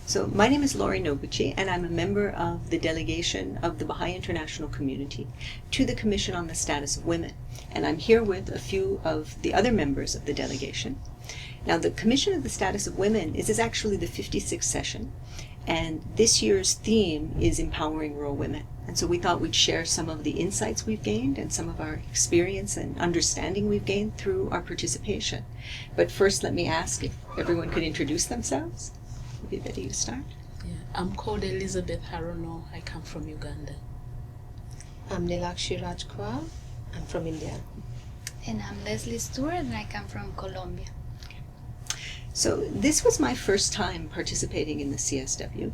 So my name is Lori Noguchi, and I'm a member of the delegation of the Baha'i International Community to the Commission on the Status of Women. And I'm here with a few of the other members of the delegation. Now, the Commission of the Status of Women is actually the 56th session, and this year's theme is Empowering Rural Women. And so we thought we'd share some of the insights we've gained and some of our experience and understanding we've gained through our participation. But first, let me ask if everyone could introduce themselves. Would be ready to start? Yeah, I'm called Elizabeth Kharono. I come from Uganda. I'm Nilakshi Rijkhowa. I'm from India. And I'm Leslie Stewart, and I come from Colombia. So this was my first time participating in the CSW.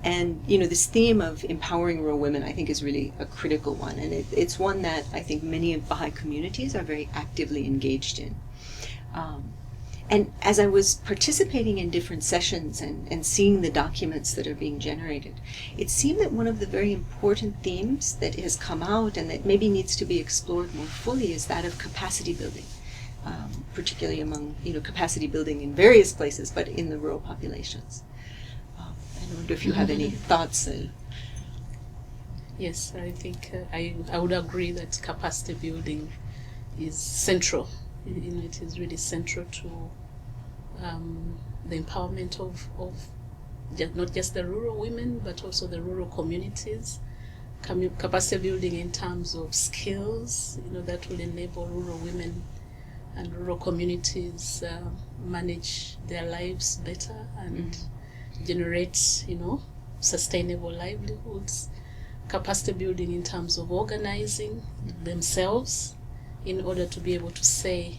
And, you know, this theme of empowering rural women, I think, is really a critical one. And it's one that I think many of Baha'i communities are very actively engaged in. And as I was participating in different sessions and seeing the documents that are being generated, it seemed that one of the very important themes that has come out and that maybe needs to be explored more fully is that of capacity building, particularly among, capacity building in various places, but in the rural populations. I wonder if you have any thoughts. Yes, I think I would agree that capacity building is central. It is really central to the empowerment of not just the rural women, but also the rural communities. Capacity building in terms of skills, that will enable rural women and rural communities manage their lives better and generate, sustainable livelihoods. Capacity building in terms of organizing themselves in order to be able to say,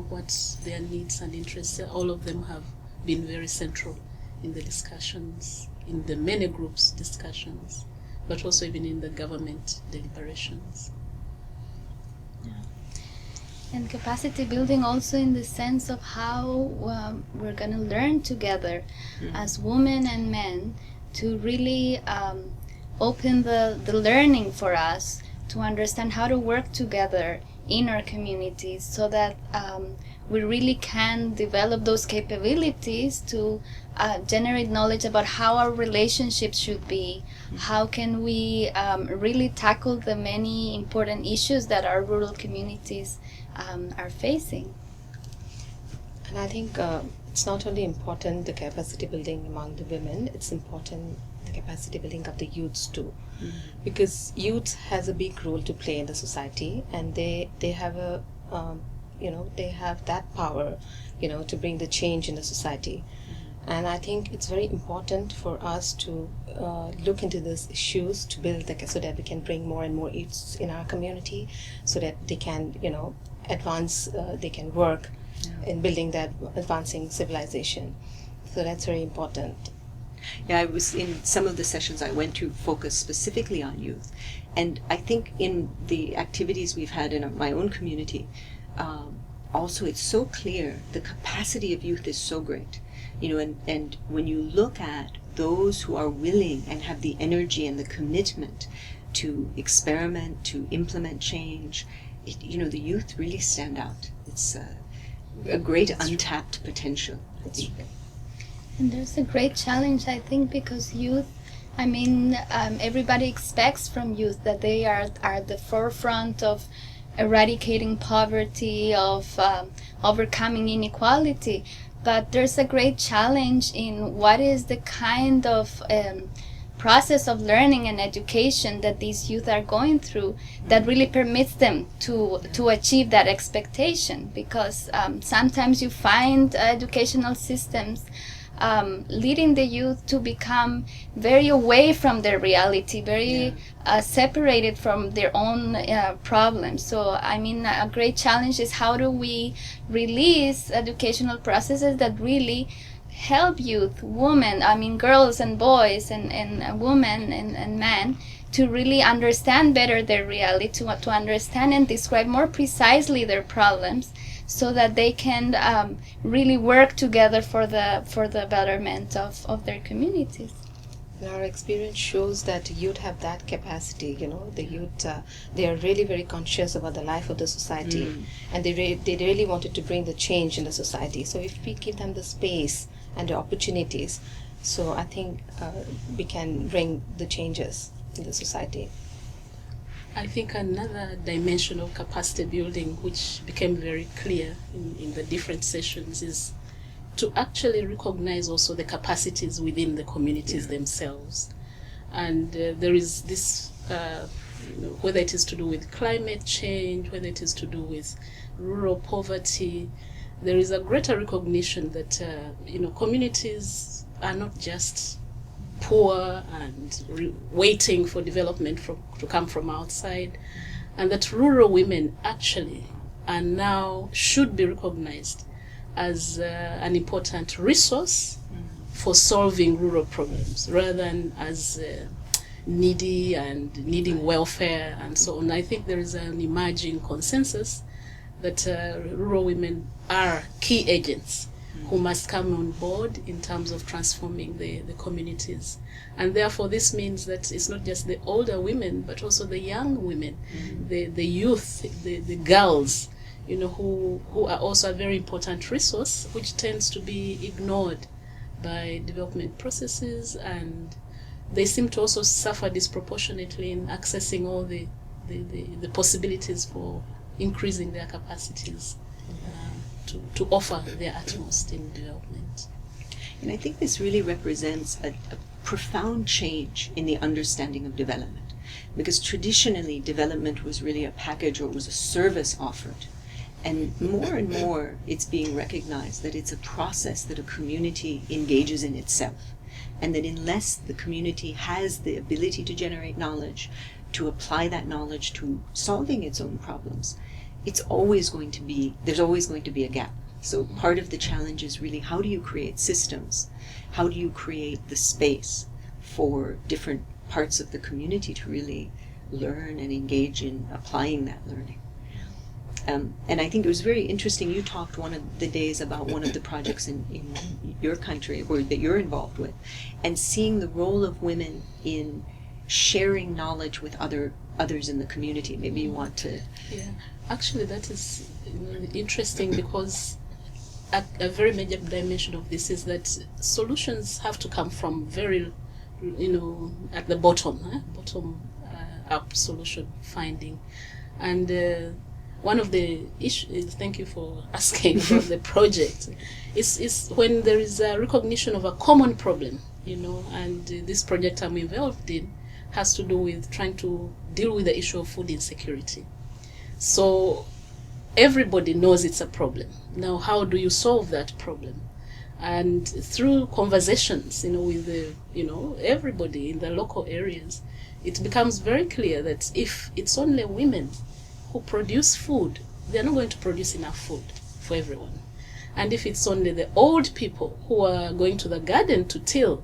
what their needs and interests are. All of them have been very central in the discussions, in the many groups discussions, but also even in the government deliberations. And capacity building also in the sense of how we're going to learn together as women and men to really open the learning for us to understand how to work together in our communities so that we really can develop those capabilities to generate knowledge about how our relationships should be, how can we really tackle the many important issues that our rural communities are facing. And I think it's not only important the capacity building among the women, it's important the capacity building of the youths too. Because youth has a big role to play in the society, and they have a they have that power to bring the change in the society. And I think it's very important for us to look into these issues to build so that we can bring more and more youths in our community, so that they can advance, they can work in building that advancing civilization. So that's very important. Yeah, I was in some of the sessions I went to focus specifically on youth. And I think in the activities we've had in my own community, also it's so clear the capacity of youth is so great. And when you look at those who are willing and have the energy and the commitment to experiment, to implement change, the youth really stand out. It's a great untapped potential. And there's a great challenge, I think, because youth, everybody expects from youth that they are at the forefront of eradicating poverty, of overcoming inequality. But there's a great challenge in what is the kind of process of learning and education that these youth are going through that really permits them to achieve that expectation. Because sometimes you find educational systems leading the youth to become very away from their reality, very separated from their own problems. So, a great challenge is how do we release educational processes that really help youth, women, girls and boys and women and men to really understand better their reality, to understand and describe more precisely their problems, so that they can really work together for the betterment of their communities. And our experience shows that youth have that capacity. The youth they are really very conscious about the life of the society, and they really wanted to bring the change in the society. So if we give them the space and the opportunities, So I think we can bring the changes in the society. I think another dimension of capacity building, which became very clear in the different sessions, is to actually recognize also the capacities within the communities themselves. And there is this, whether it is to do with climate change, whether it is to do with rural poverty, there is a greater recognition that communities are not just poor and waiting for development to come from outside, and that rural women actually are now should be recognized as an important resource for solving rural problems, rather than as needy and needing welfare and so on. I think there is an emerging consensus that rural women are key agents who must come on board in terms of transforming the communities. And therefore this means that it's not just the older women, but also the young women, the youth, the girls, who are also a very important resource, which tends to be ignored by development processes, and they seem to also suffer disproportionately in accessing all the possibilities for increasing their capacities to offer their utmost in development. And I think this really represents a profound change in the understanding of development, because traditionally development was really a package, or it was a service offered. And more it's being recognized that it's a process that a community engages in itself, and that unless the community has the ability to generate knowledge, to apply that knowledge to solving its own problems, there's always going to be a gap. So part of the challenge is really, how do you create systems? How do you create the space for different parts of the community to really learn and engage in applying that learning? And I think it was very interesting, you talked one of the days about one of the projects in your country, or that you're involved with, and seeing the role of women in sharing knowledge with others in the community. Maybe you want to... Yeah, actually that is interesting, because a very major dimension of this is that solutions have to come from very, at the bottom up solution finding. And one of the issues, thank you for asking about the project, is when there is a recognition of a common problem, and this project I'm involved in has to do with trying to deal with the issue of food insecurity. So everybody knows it's a problem. Now, how do you solve that problem? And through conversations, with everybody in the local areas, it becomes very clear that if it's only women who produce food, they're not going to produce enough food for everyone. And if it's only the old people who are going to the garden to till,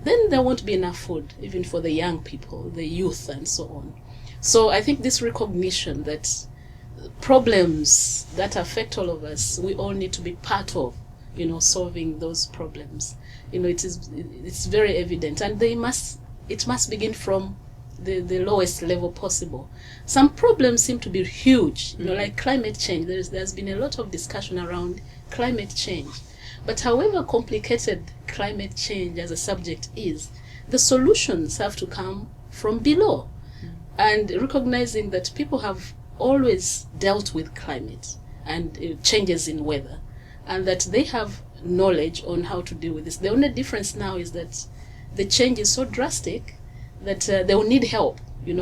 then there won't be enough food even for the young people, the youth, and so on. So I think this recognition that problems that affect all of us, we all need to be part of, solving those problems. It's very evident, and it must begin from the lowest level possible. Some problems seem to be huge, like climate change. There's been a lot of discussion around climate change. But however complicated climate change as a subject is, the solutions have to come from below. And recognizing that people have always dealt with climate and changes in weather, and that they have knowledge on how to deal with this. The only difference now is that the change is so drastic that they will need help,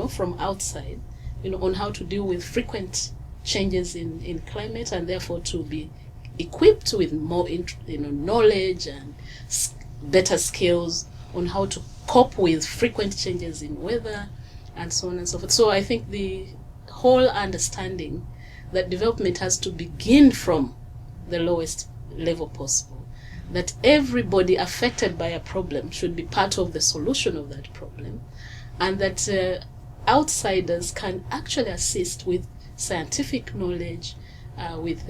from outside, on how to deal with frequent changes in climate, and therefore to be equipped with more knowledge and better skills on how to cope with frequent changes in weather and so on and so forth. So I think the whole understanding that development has to begin from the lowest level possible, that everybody affected by a problem should be part of the solution of that problem, and that outsiders can actually assist with scientific knowledge, with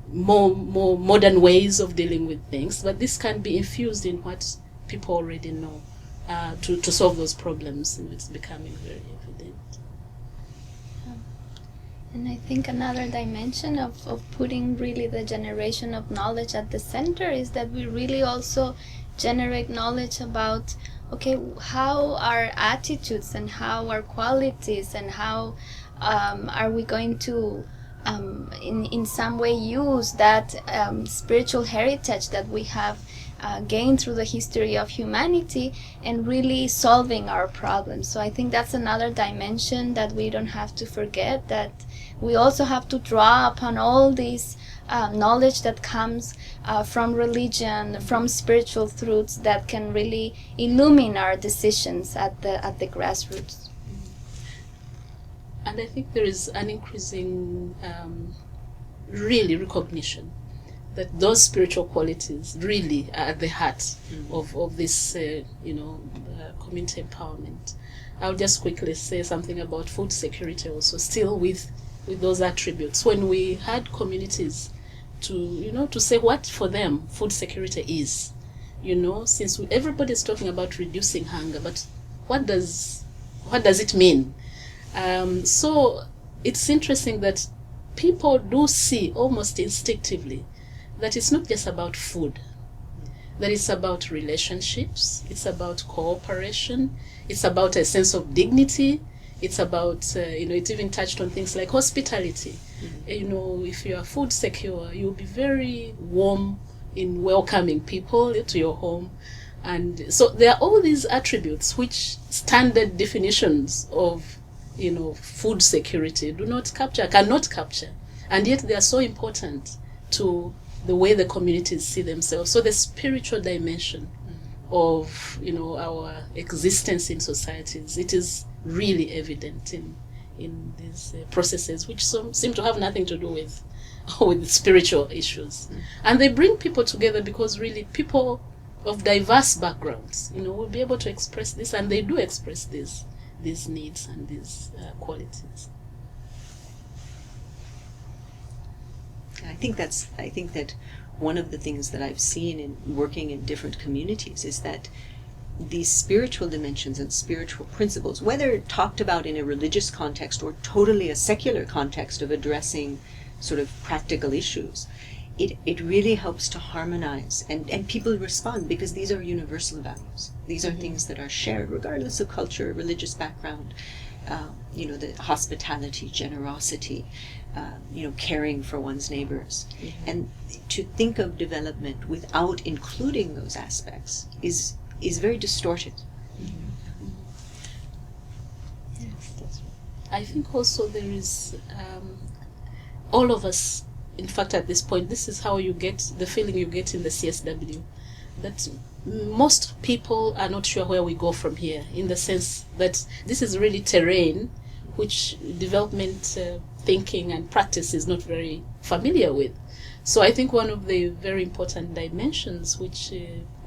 more modern ways of dealing with things, but this can be infused in what people already know to solve those problems, and it's becoming very evident. And I think another dimension of putting really the generation of knowledge at the center is that we really also generate knowledge about, okay, how our attitudes and how our qualities and how are we going to in some way use that spiritual heritage that we have gained through the history of humanity and really solving our problems. So I think that's another dimension that we don't have to forget, that we also have to draw upon all these knowledge that comes from religion, from spiritual truths that can really illumine our decisions at the grassroots. And I think there is an increasing really recognition that those spiritual qualities really are at the heart of this, community empowerment. I'll just quickly say something about food security also, still with those attributes. When we had communities to say what for them food security is, since everybody's talking about reducing hunger, but what does it mean? So it's interesting that people do see almost instinctively that it's not just about food, that it's about relationships, it's about cooperation, it's about a sense of dignity, it's about, it even touched on things like hospitality. If you are food secure, you'll be very warm in welcoming people to your home. And so there are all these attributes which standard definitions of food security cannot capture, and yet they are so important to the way the communities see themselves. So the spiritual dimension of our existence in societies, it is really evident in these processes, which seem to have nothing to do with spiritual issues. And they bring people together because really people of diverse backgrounds will be able to express this, and they do express these needs and these qualities. I think that one of the things that I've seen in working in different communities is that these spiritual dimensions and spiritual principles, whether talked about in a religious context or totally a secular context of addressing sort of practical issues, it really helps to harmonize, and people respond because these are universal values. These are things that are shared regardless of culture, religious background, the hospitality, generosity, caring for one's neighbors. And to think of development without including those aspects is very distorted. Yes, that's right. I think also there is all of us, in fact, at this point, this is how you get the feeling you get in the CSW, that most people are not sure where we go from here, in the sense that this is really terrain which development thinking and practice is not very familiar with. So I think one of the very important dimensions which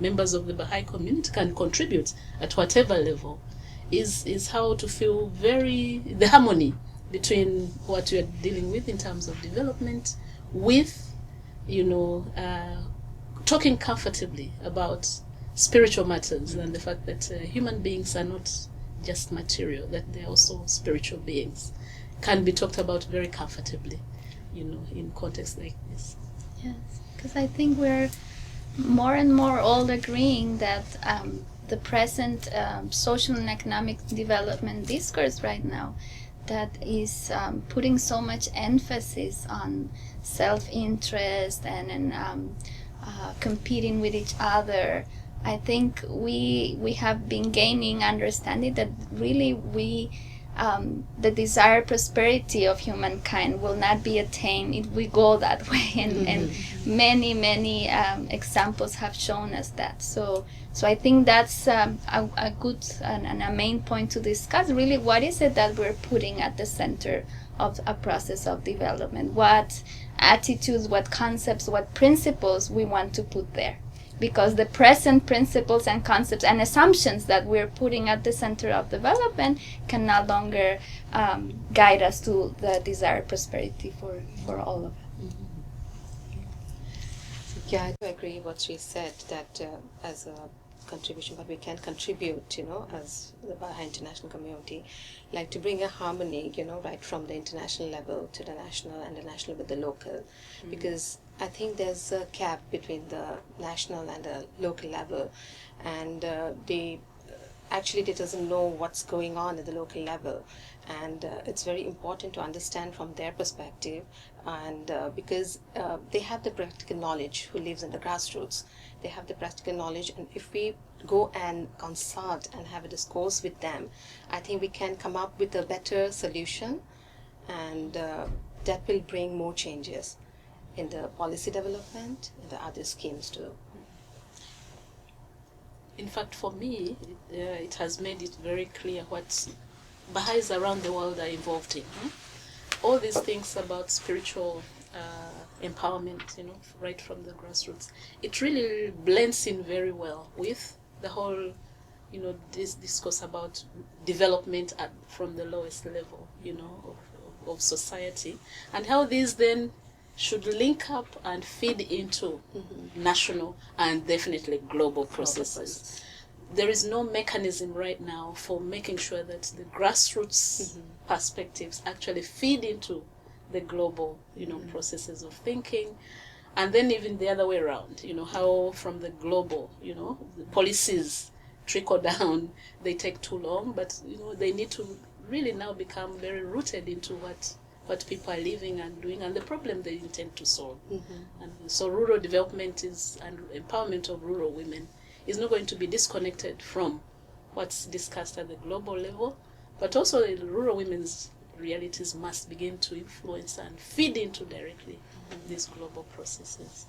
members of the Baha'i community can contribute at whatever level is how to feel the harmony between what you are dealing with in terms of development with, talking comfortably about spiritual matters and the fact that human beings are not just material, that they're also spiritual beings, can be talked about very comfortably, in contexts like this. Yes, because I think we're more and more all agreeing that the present social and economic development discourse right now that is putting so much emphasis on self-interest and competing with each other. I think we have been gaining understanding that really the desired prosperity of humankind will not be attained if we go that way, and many examples have shown us that. So I think that's a good and a main point to discuss. Really, what is it that we're putting at the center of a process of development? What attitudes, what concepts, what principles we want to put there? Because the present principles and concepts and assumptions that we're putting at the center of development can no longer guide us to the desired prosperity for all of us. Yeah, I do agree what she said, that as a contribution, but we can contribute, as the Baha'i international community, like to bring a harmony, right from the international level to the national and the national with the local. Because I think there's a gap between the national and the local level, and they doesn't know what's going on at the local level, and it's very important to understand from their perspective, and because they have the practical knowledge who lives in the grassroots. They have the practical knowledge, and if we go and consult and have a discourse with them, I think we can come up with a better solution, and that will bring more changes in the policy development and the other schemes too. In fact, for me, it has made it very clear what Baha'is around the world are involved in. All these things about spiritual empowerment, right from the grassroots, it really blends in very well with the whole, this discourse about development from the lowest level, of society, and how these then should link up and feed into national and definitely global processes. There is no mechanism right now for making sure that the grassroots perspectives actually feed into the global, processes of thinking. And then even the other way around, how from the global, the policies trickle down, they take too long, but, they need to really now become very rooted into what people are living and doing and the problem they intend to solve. And so rural development and empowerment of rural women is not going to be disconnected from what's discussed at the global level, but also the rural women's realities must begin to influence and feed into directly these global processes.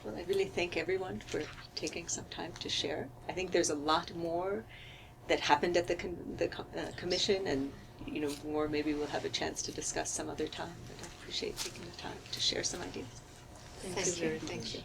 Well, I really thank everyone for taking some time to share. I think there's a lot more that happened at the commission, and more maybe we'll have a chance to discuss some other time. But I appreciate taking the time to share some ideas. Thank you very much. Thank you.